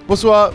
Bonsoir.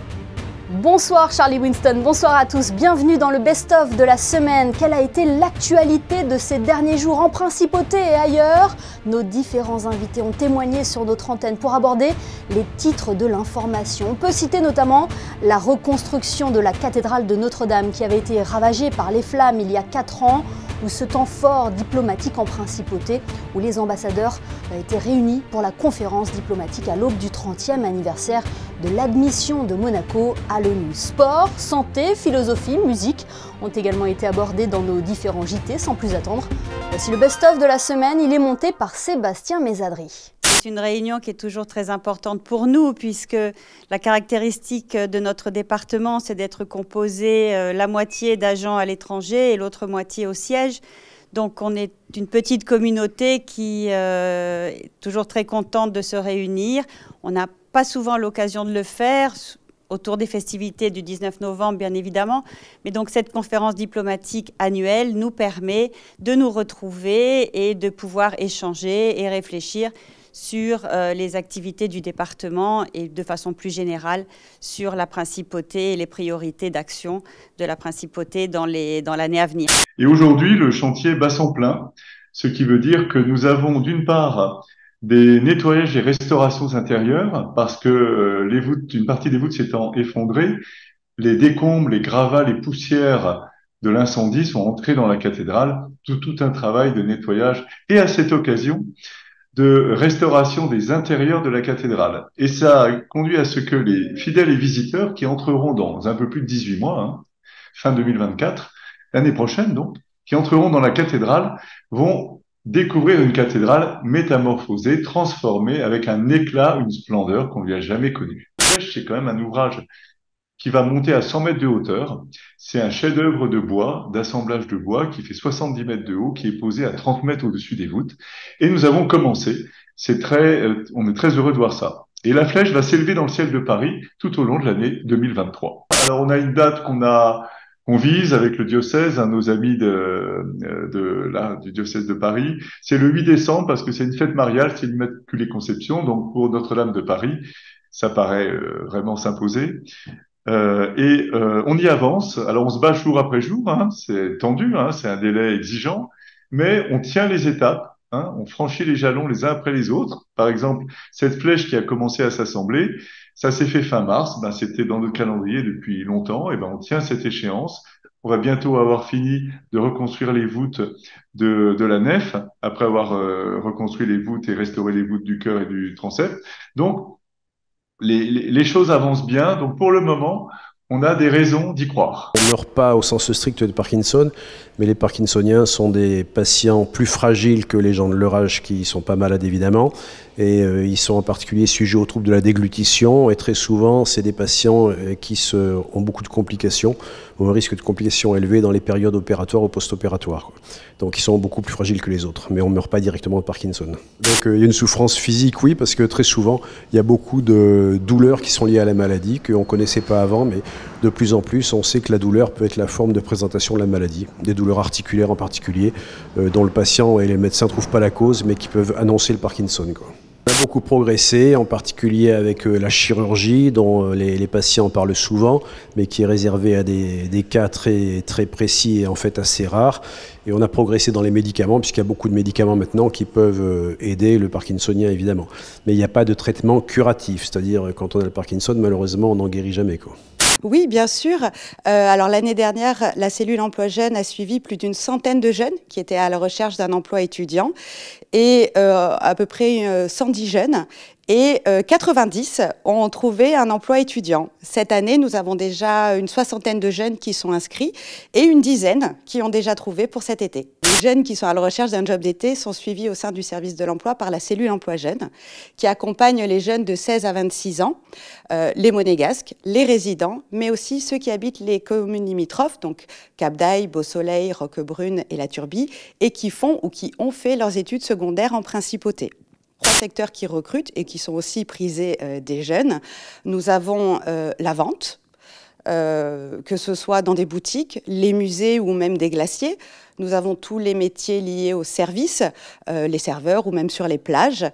Bonsoir Charlie Winston, bonsoir à tous, bienvenue dans le best-of de la semaine. Quelle a été l'actualité de ces derniers jours en Principauté et ailleurs? Nos différents invités ont témoigné sur notre antenne pour aborder les titres de l'information. On peut citer notamment la reconstruction de la cathédrale de Notre-Dame qui avait été ravagée par les flammes il y a 4 ans, ou ce temps fort diplomatique en Principauté où les ambassadeurs étaient réunis pour la conférence diplomatique à l'aube du 30e anniversaire de l'admission de Monaco à l'ONU. Sport, santé, philosophie, musique ont également été abordés dans nos différents JT. Sans plus attendre, voici le best-of de la semaine, il est monté par Sébastien Mésadry. C'est une réunion qui est toujours très importante pour nous puisque la caractéristique de notre département, c'est d'être composé la moitié d'agents à l'étranger et l'autre moitié au siège. Donc on est une petite communauté qui est toujours très contente de se réunir. On n'a pas souvent l'occasion de le faire, autour des festivités du 19 novembre, bien évidemment. Mais donc cette conférence diplomatique annuelle nous permet de nous retrouver et de pouvoir échanger et réfléchir sur les activités du département et de façon plus générale sur la Principauté et les priorités d'action de la Principauté dans l'année à venir. Et aujourd'hui, le chantier bat son plein, ce qui veut dire que nous avons d'une part des nettoyages et restaurations intérieures parce que les voûtes, une partie des voûtes s'étant effondrées, les décombres, les gravats, les poussières de l'incendie sont entrés dans la cathédrale, tout un travail de nettoyage et à cette occasion de restauration des intérieurs de la cathédrale. Et ça a conduit à ce que les fidèles et visiteurs qui entreront dans un peu plus de 18 mois, fin 2024, l'année prochaine donc, qui entreront dans la cathédrale, vont découvrir une cathédrale métamorphosée, transformée, avec un éclat, une splendeur qu'on lui a jamais connue. C'est quand même un ouvrage qui va monter à 100 mètres de hauteur. C'est un chef-d'œuvre de bois, d'assemblage de bois, qui fait 70 mètres de haut, qui est posé à 30 mètres au-dessus des voûtes. Et nous avons commencé. On est très heureux de voir ça. Et la flèche va s'élever dans le ciel de Paris tout au long de l'année 2023. Alors, on a une date qu'on vise avec le diocèse, nos amis du diocèse de Paris. C'est le 8 décembre parce que c'est une fête mariale, c'est l'Immaculée Conception. Donc, pour Notre-Dame de Paris, ça paraît vraiment s'imposer. On y avance. Alors on se bat jour après jour, c'est tendu, c'est un délai exigeant, mais on tient les étapes, on franchit les jalons les uns après les autres. Par exemple, cette flèche qui a commencé à s'assembler, ça s'est fait fin mars, c'était dans notre calendrier depuis longtemps, et on tient cette échéance. On va bientôt avoir fini de reconstruire les voûtes de la nef, après avoir reconstruit les voûtes et restauré les voûtes du chœur et du transept. Donc, les choses avancent bien, donc pour le moment, on a des raisons d'y croire. On ne meurt pas au sens strict de Parkinson, mais les Parkinsoniens sont des patients plus fragiles que les gens de leur âge qui ne sont pas malades évidemment, et ils sont en particulier sujets aux troubles de la déglutition, et très souvent c'est des patients qui ont beaucoup de complications, ou un risque de complications élevé dans les périodes opératoires ou post-opératoires. Donc ils sont beaucoup plus fragiles que les autres, mais on ne meurt pas directement de Parkinson. Donc il y a une souffrance physique, oui, parce que très souvent il y a beaucoup de douleurs qui sont liées à la maladie, qu'on ne connaissait pas avant, mais de plus en plus on sait que la douleur peut être la forme de présentation de la maladie, des douleurs articulaires en particulier, dont le patient et les médecins ne trouvent pas la cause, mais qui peuvent annoncer le Parkinson, quoi. On a beaucoup progressé, en particulier avec la chirurgie, dont les patients parlent souvent, mais qui est réservée à des cas très, très précis et en fait assez rares. Et on a progressé dans les médicaments, puisqu'il y a beaucoup de médicaments maintenant qui peuvent aider le parkinsonien, évidemment. Mais il n'y a pas de traitement curatif, c'est-à-dire quand on a le Parkinson, malheureusement, on n'en guérit jamais, quoi. Oui, bien sûr. Alors l'année dernière, la cellule Emploi Jeunes a suivi plus d'une centaine de jeunes qui étaient à la recherche d'un emploi étudiant et à peu près 110 jeunes. Et 90 ont trouvé un emploi étudiant. Cette année, nous avons déjà une soixantaine de jeunes qui sont inscrits et une dizaine qui ont déjà trouvé pour cet été. Les jeunes qui sont à la recherche d'un job d'été sont suivis au sein du service de l'emploi par la cellule Emploi Jeunes qui accompagne les jeunes de 16 à 26 ans, les monégasques, les résidents, mais aussi ceux qui habitent les communes limitrophes, donc Cap-d'Aille, Beau-Soleil, Roquebrune et La Turbie, et qui font ou qui ont fait leurs études secondaires en Principauté. 3 secteurs qui recrutent et qui sont aussi prisés des jeunes. Nous avons la vente, que ce soit dans des boutiques, les musées ou même des glaciers. Nous avons tous les métiers liés aux services, les serveurs ou même sur les plages,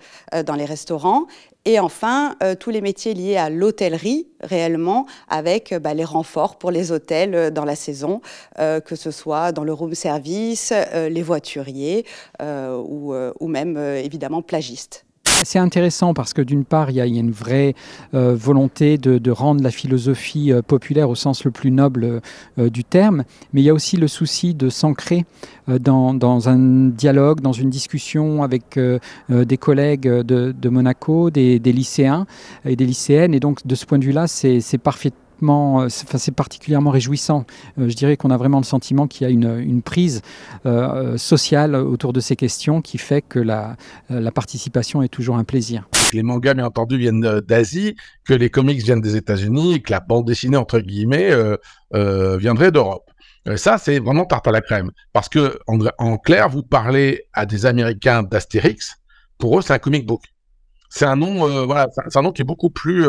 dans les restaurants. Et enfin, tous les métiers liés à l'hôtellerie, réellement, avec les renforts pour les hôtels dans la saison, que ce soit dans le room service, les voituriers ou même, évidemment, plagistes. C'est intéressant parce que d'une part, il y a une vraie volonté de rendre la philosophie populaire au sens le plus noble du terme, mais il y a aussi le souci de s'ancrer dans un dialogue, dans une discussion avec des collègues de Monaco, des lycéens et des lycéennes. Et donc, de ce point de vue-là, c'est particulièrement réjouissant. Je dirais qu'on a vraiment le sentiment qu'il y a une prise sociale autour de ces questions qui fait que la participation est toujours un plaisir. Les mangas, bien entendu, viennent d'Asie, que les comics viennent des États-Unis et que la bande dessinée, entre guillemets, viendrait d'Europe. Ça, c'est vraiment tarte à la crème. Parce que, en clair, vous parlez à des Américains d'Astérix, pour eux, c'est un comic book. C'est un nom, c'est un nom qui est beaucoup plus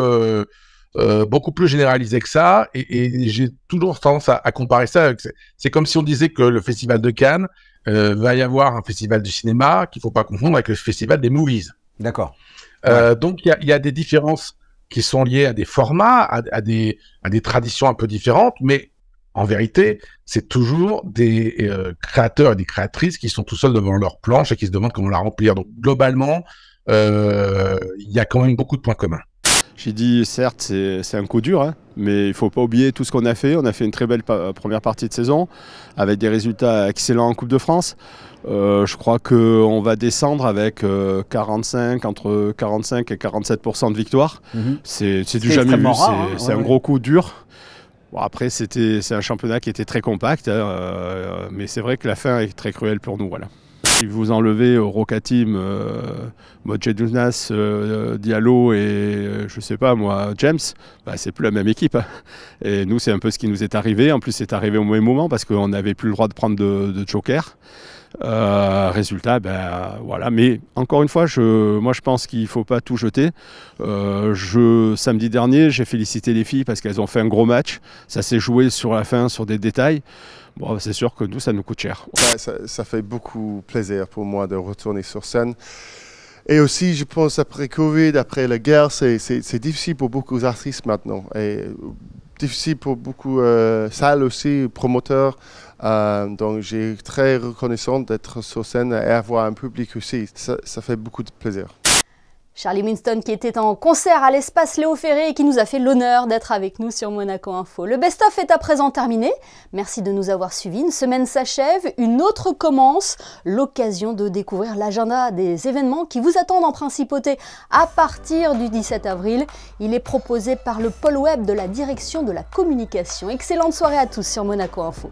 généralisé que ça, et j'ai toujours tendance à comparer ça avec... C'est comme si on disait que le festival de Cannes va y avoir un festival du cinéma qu'il ne faut pas confondre avec le festival des movies. D'accord. Donc il y a des différences qui sont liées à des formats, à des traditions un peu différentes, mais en vérité, c'est toujours des créateurs et des créatrices qui sont tout seuls devant leur planche et qui se demandent comment la remplir. Donc globalement, il y a quand même beaucoup de points communs. J'ai dit, certes, c'est un coup dur, hein, mais il ne faut pas oublier tout ce qu'on a fait. On a fait une très belle première partie de saison, avec des résultats excellents en Coupe de France. Je crois qu'on va descendre avec entre 45 et 47% de victoire. C'est du jamais vu, c'est un gros coup dur. Bon, après, c'est un championnat qui était très compact, hein, mais c'est vrai que la fin est très cruelle pour nous. Voilà. Si vous enlevez au Roca Team Modjedounas, Diallo et je sais pas moi, James, c'est plus la même équipe. Hein. Et nous, c'est un peu ce qui nous est arrivé. En plus, c'est arrivé au mauvais moment parce qu'on n'avait plus le droit de prendre de joker. Résultat, voilà. Mais encore une fois, moi je pense qu'il ne faut pas tout jeter. Samedi dernier, j'ai félicité les filles parce qu'elles ont fait un gros match. Ça s'est joué sur la fin, sur des détails. Bon, c'est sûr que nous, ça nous coûte cher. Ça fait beaucoup plaisir pour moi de retourner sur scène. Et aussi, je pense, après Covid, après la guerre, c'est difficile pour beaucoup d'artistes maintenant. Et difficile pour beaucoup de salles aussi, promoteurs. Donc, j'ai très reconnaissant d'être sur scène et avoir un public aussi. Ça fait beaucoup de plaisir. Charlie Winston qui était en concert à l'espace Léo Ferré et qui nous a fait l'honneur d'être avec nous sur Monaco Info. Le best-of est à présent terminé. Merci de nous avoir suivis. Une semaine s'achève, une autre commence. L'occasion de découvrir l'agenda des événements qui vous attendent en principauté à partir du 17 avril. Il est proposé par le pôle web de la direction de la communication. Excellente soirée à tous sur Monaco Info.